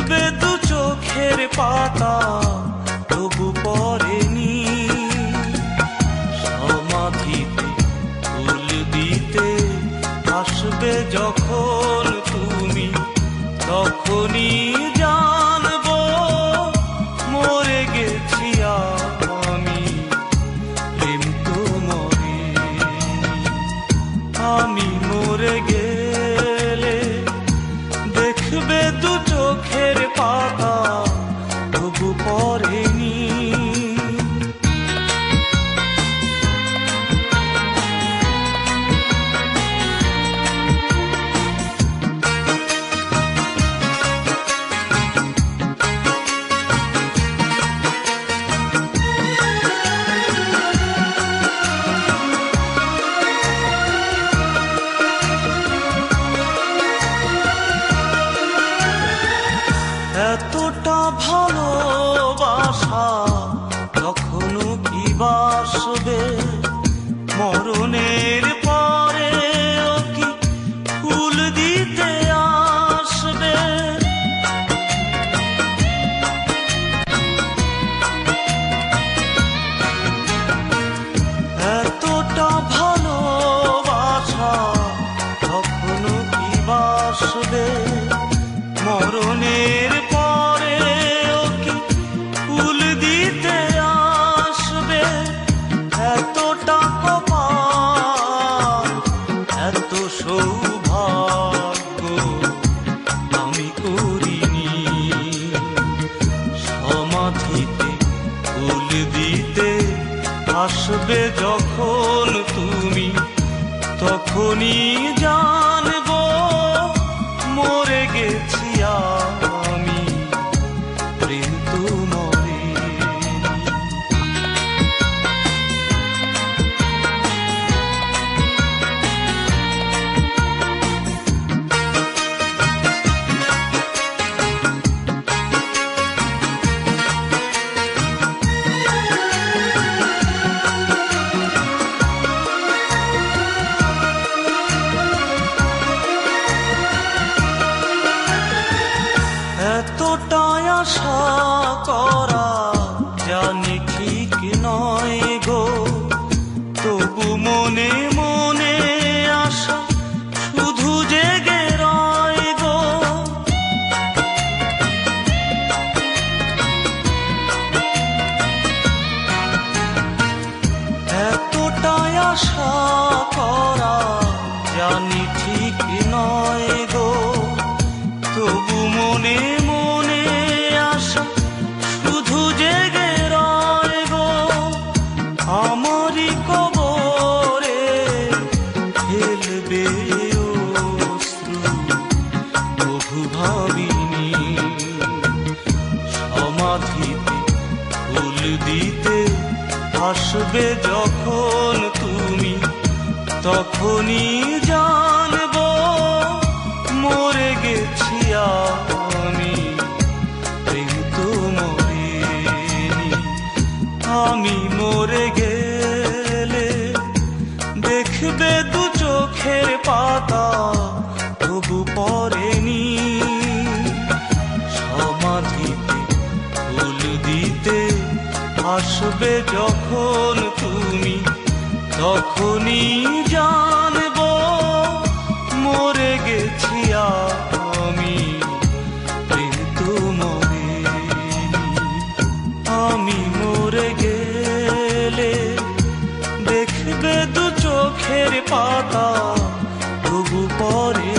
দেখবে দু চোখের পাতা তবু পড়েনি। সমাধিতে ফুল দিতে আসবে যখন তুমি, তখনই জানবো মরে গেছি আমি। প্রেম তো মরেনি, আমি মরে গেলে দেখবে দু চোখের পাতা তবু পড়েনি। এতটা ভালোবাসা কখনো কি বাসবে, মরণের পরে ও কি ফুল দিতে আসবে। এতটা ভালোবাসা কখনো কি বাসবে, মরণের পরে ও কি ফুল দিতে আসবে। এতটা কপাল এত সৌভাগ্য আমি করিনি। সমাধিতে ফুল দিতে আসবে যখন তুমি, তখনই জানবো মরে গেছি আমি। প্রেম তো মরেনি। এতটাই আশা করা জানি ঠিক নয় গো, তবু মনে মনে আশা শুধু জেগে রয় গো। এতটাই আশা করা জানি ঠিক নয় গো, তবু মনে মনে আশা শুধু জেগে রয় গো। আমারই কবরে ফেলবে অশ্রু তবু ভাবিনি। সমাধিতে ফুল দিতে আসবে যখন তুমি, তখনই জানবো মরে গেছি আমি। প্রেম তো মরেনি, আমি মরে গেলে দেখবে দু চোখের পাতা তবু পড়েনি। সমাধিতে ফুল দিতে আসবে যখন তুমি, তখনই জানবো মরে গেছি আমি। প্রেম তো মরেনি, আমি মরে গেলে দেখবে দু চোখের পাতা তবু পড়ে।